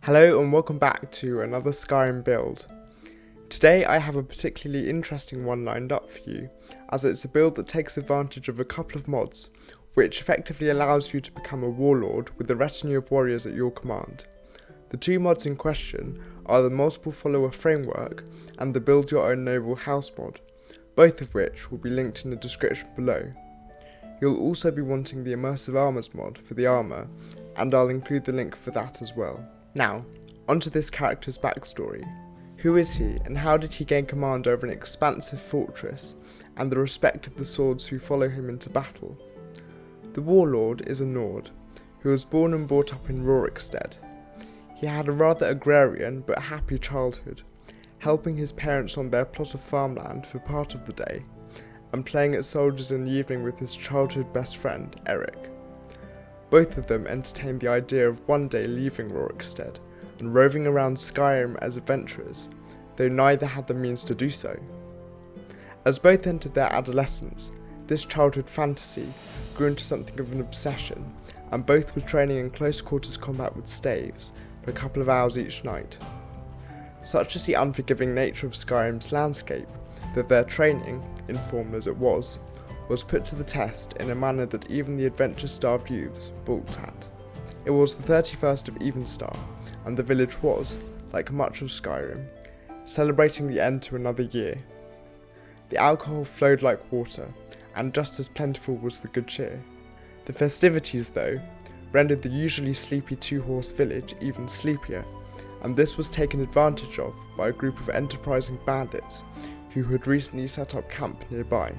Hello and welcome back to another Skyrim build. Today I have a particularly interesting one lined up for you, as it's a build that takes advantage of a couple of mods, which effectively allows you to become a warlord with a retinue of warriors at your command. The two mods in question are the multiple follower framework and the build your own noble house mod, both of which will be linked in the description below. You'll also be wanting the immersive armors mod for the armour, and I'll include the link for that as well. Now, onto this character's backstory. Who is he, and how did he gain command over an expansive fortress, and the respect of the swords who follow him into battle? The Warlord is a Nord, who was born and brought up in Rorikstead. He had a rather agrarian but happy childhood, helping his parents on their plot of farmland for part of the day, and playing at soldiers in the evening with his childhood best friend, Eric. Both of them entertained the idea of one day leaving Rorikstead and roving around Skyrim as adventurers, though neither had the means to do so. As both entered their adolescence, this childhood fantasy grew into something of an obsession, and both were training in close quarters combat with staves for a couple of hours each night. Such is the unforgiving nature of Skyrim's landscape that their training, informal as it was put to the test in a manner that even the adventure-starved youths balked at. It was the 31st of Evenstar, and the village was, like much of Skyrim, celebrating the end to another year. The alcohol flowed like water, and just as plentiful was the good cheer. The festivities, though, rendered the usually sleepy two-horse village even sleepier, and this was taken advantage of by a group of enterprising bandits who had recently set up camp nearby.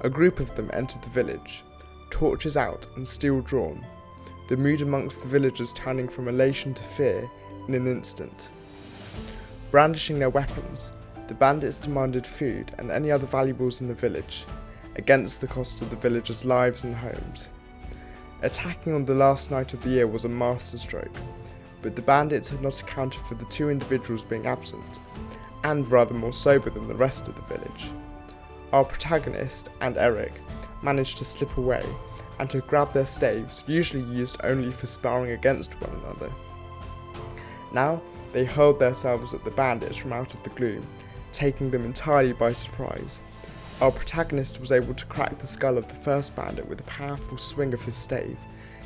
A group of them entered the village, torches out and steel drawn, the mood amongst the villagers turning from elation to fear in an instant. Brandishing their weapons, the bandits demanded food and any other valuables in the village, against the cost of the villagers' lives and homes. Attacking on the last night of the year was a masterstroke, but the bandits had not accounted for the two individuals being absent, and rather more sober than the rest of the village. Our protagonist and Eric managed to slip away and to grab their staves, usually used only for sparring against one another. Now they hurled themselves at the bandits from out of the gloom, taking them entirely by surprise. Our protagonist was able to crack the skull of the first bandit with a powerful swing of his stave,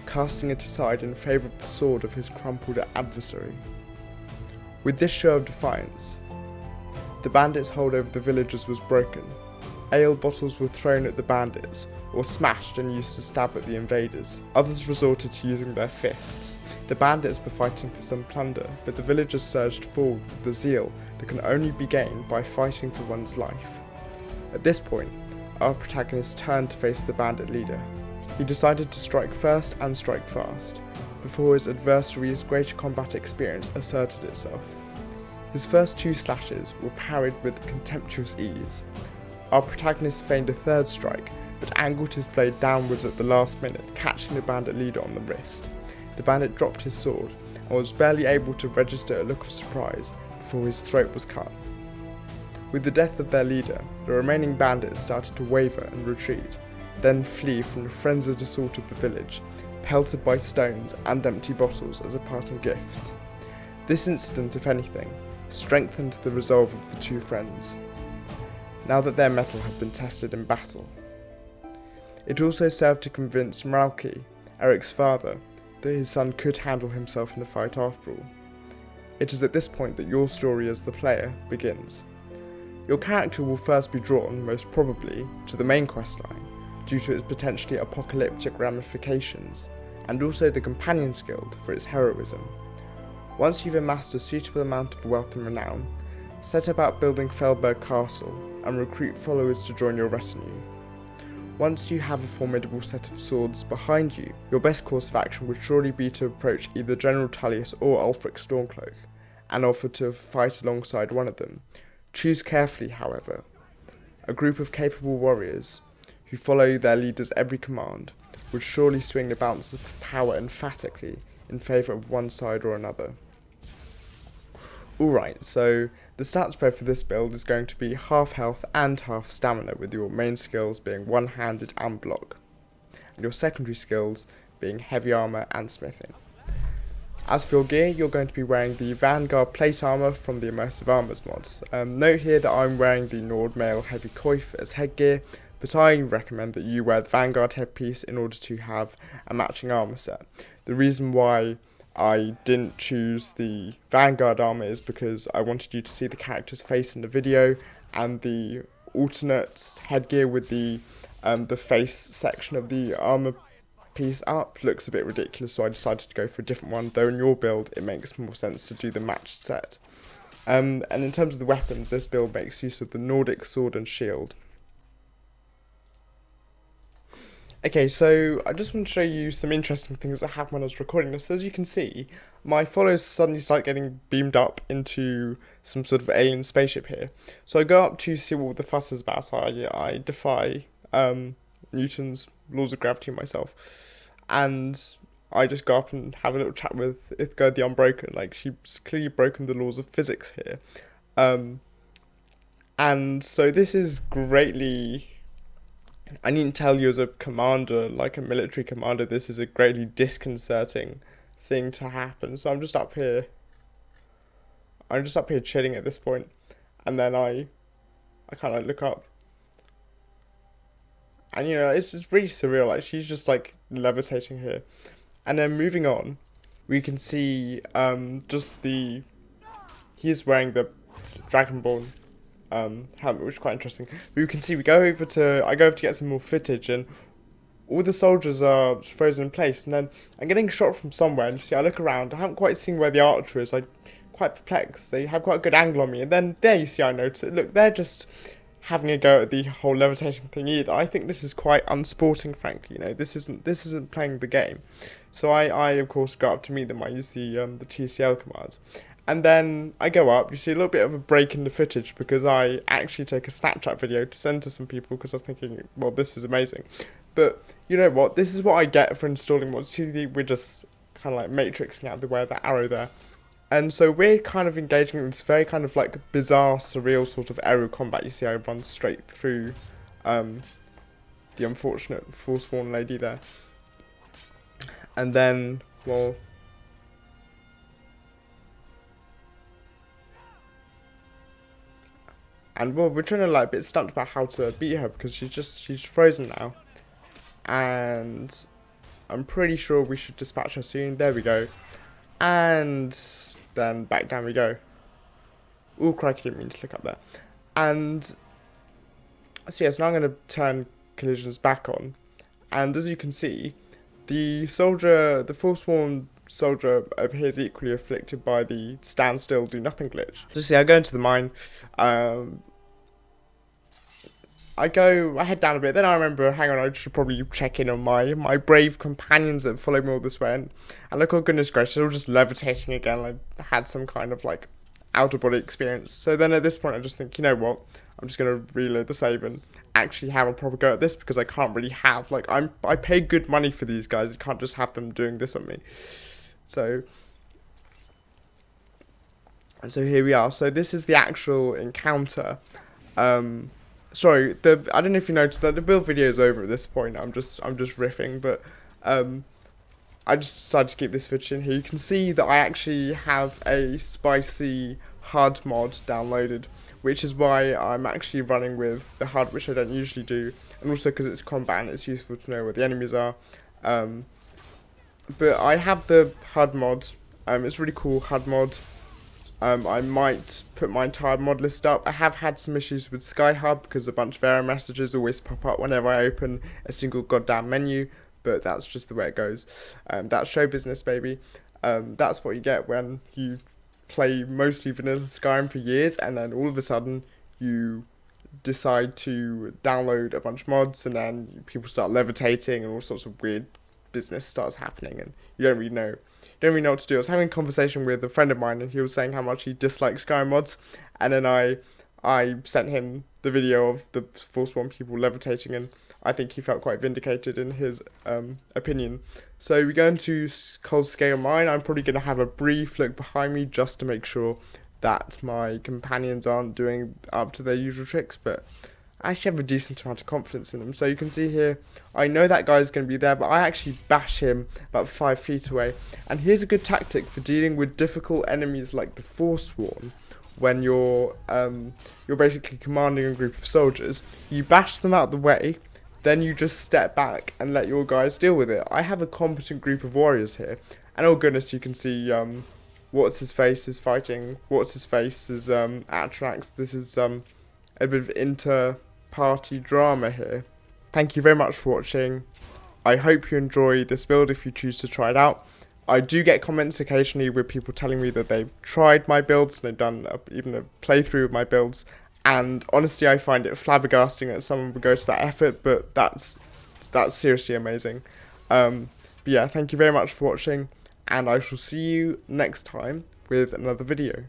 casting it aside in favour of the sword of his crumpled adversary. With this show of defiance, the bandits' hold over the villagers was broken. Ale bottles were thrown at the bandits, or smashed and used to stab at the invaders. Others resorted to using their fists. The bandits were fighting for some plunder, but the villagers surged forward with the zeal that can only be gained by fighting for one's life. At this point, our protagonist turned to face the bandit leader. He decided to strike first and strike fast, before his adversary's greater combat experience asserted itself. His first two slashes were parried with contemptuous ease. Our protagonist feigned a third strike, but angled his blade downwards at the last minute, catching the bandit leader on the wrist. The bandit dropped his sword, and was barely able to register a look of surprise before his throat was cut. With the death of their leader, the remaining bandits started to waver and retreat, then flee from the frenzied assault of the village, pelted by stones and empty bottles as a parting gift. This incident, if anything, strengthened the resolve of the two friends, now that their mettle had been tested in battle. It also served to convince Mralki, Eric's father, that his son could handle himself in the fight after all. It is at this point that your story as the player begins. Your character will first be drawn, most probably, to the main questline, due to its potentially apocalyptic ramifications, and also the Companions Guild for its heroism. Once you've amassed a suitable amount of wealth and renown, set about building Felberg Castle and recruit followers to join your retinue. Once you have a formidable set of swords behind you, your best course of action would surely be to approach either General Tullius or Ulfric Stormcloak, and offer to fight alongside one of them. Choose carefully, however. A group of capable warriors, who follow their leader's every command, would surely swing the balance of power emphatically in favour of one side or another. Alright, so the stat spread for this build is going to be half health and half stamina, with your main skills being one-handed and block, and your secondary skills being heavy armour and smithing. As for your gear, you're going to be wearing the Vanguard plate armour from the Immersive Armours mod. Note here that I'm wearing the Nord Mail Heavy Coif as headgear, but I recommend that you wear the Vanguard headpiece in order to have a matching armour set. The reason why I didn't choose the Vanguard armour is because I wanted you to see the character's face in the video, and the alternate headgear with the face section of the armour piece up looks a bit ridiculous, so I decided to go for a different one, though in your build it makes more sense to do the matched set. And in terms of the weapons, this build makes use of the Nordic sword and shield. Okay, so I just want to show you some interesting things that happened when I was recording this. As you can see, my followers suddenly start getting beamed up into some sort of alien spaceship here. So I go up to see what the fuss is about. I defy Newton's laws of gravity myself, and I just go up and have a little chat with Ithgard the Unbroken. Like, she's clearly broken the laws of physics here, and so this is greatly, I needn't tell you as a commander, like a military commander, this is a greatly disconcerting thing to happen. So I'm just up here chilling at this point, and then I kind of look up, and you know, it's just really surreal. Like, she's just like levitating here, and then moving on, we can see he's wearing the Dragonborn helmet, which is quite interesting. But you can see I go over to get some more footage, and all the soldiers are frozen in place, and then I'm getting shot from somewhere, and you see I look around, I haven't quite seen where the archer is. I'm quite perplexed. They have quite a good angle on me, and then there you see I notice it. Look, they're just having a go at the whole levitating thing either. I think this is quite unsporting, frankly. You know, this isn't playing the game. So I of course go up to meet them. I use the TCL command. And then I go up, you see a little bit of a break in the footage because I actually take a Snapchat video to send to some people because I'm thinking, well, this is amazing. But you know what? This is what I get for installing mods. We're just kind of like matrixing out the way of that arrow there. And so we're kind of engaging in this very kind of like bizarre, surreal sort of aerial combat. You see I run straight through the unfortunate Forsworn lady there. And then, well, we're trying to like a bit stumped about how to beat her because she's frozen now. And I'm pretty sure we should dispatch her soon. There we go. And then back down we go. Ooh, crikey, didn't mean to look up there. And so yes, now I'm going to turn collisions back on. And as you can see, the Forsworn soldier over here is equally afflicted by the stand still, do nothing glitch. So see, I go into the mine. I head down a bit, then I remember, hang on, I should probably check in on my brave companions that followed me all this way, and look, oh goodness gracious, they're all just levitating again. I had some kind of like outer body experience. So then at this point I just think, you know what, I'm just going to reload the save and actually have a proper go at this, because I can't really have, like, I pay good money for these guys, I can't just have them doing this on me. So here we are. So this is the actual encounter. Sorry, I don't know if you noticed that the build video is over at this point. I'm just riffing, but I just decided to keep this footage in here. You can see that I actually have a spicy HUD mod downloaded, which is why I'm actually running with the HUD, which I don't usually do, and also because it's combat and it's useful to know where the enemies are. But I have the HUD mod. It's really cool HUD mod. I might put my entire mod list up. I have had some issues with SkyHub because a bunch of error messages always pop up whenever I open a single goddamn menu, but that's just the way it goes. That's show business, baby. That's what you get when you play mostly vanilla Skyrim for years, and then all of a sudden you decide to download a bunch of mods, and then people start levitating and all sorts of weird business starts happening, and you don't really know what to do. I was having a conversation with a friend of mine, and he was saying how much he dislikes Skyrim mods, and then I sent him the video of the Forsworn people levitating, and I think he felt quite vindicated in his opinion. So we go into Cold Scale Mine. I'm probably going to have a brief look behind me just to make sure that my companions aren't doing up to their usual tricks, but I actually have a decent amount of confidence in him. So you can see here, I know that guy's going to be there, but I actually bash him about 5 feet away. And here's a good tactic for dealing with difficult enemies like the Forsworn. When you're basically commanding a group of soldiers, you bash them out the way, then you just step back and let your guys deal with it. I have a competent group of warriors here, and oh goodness, you can see What's-His-Face is fighting What's-His-Face is Atrax. This is a bit of inter-party drama here. Thank you very much for watching. I hope you enjoy this build if you choose to try it out. I do get comments occasionally with people telling me that they've tried my builds and they've done even a playthrough of my builds, and honestly I find it flabbergasting that someone would go to that effort, but that's seriously amazing. But yeah, thank you very much for watching, and I shall see you next time with another video.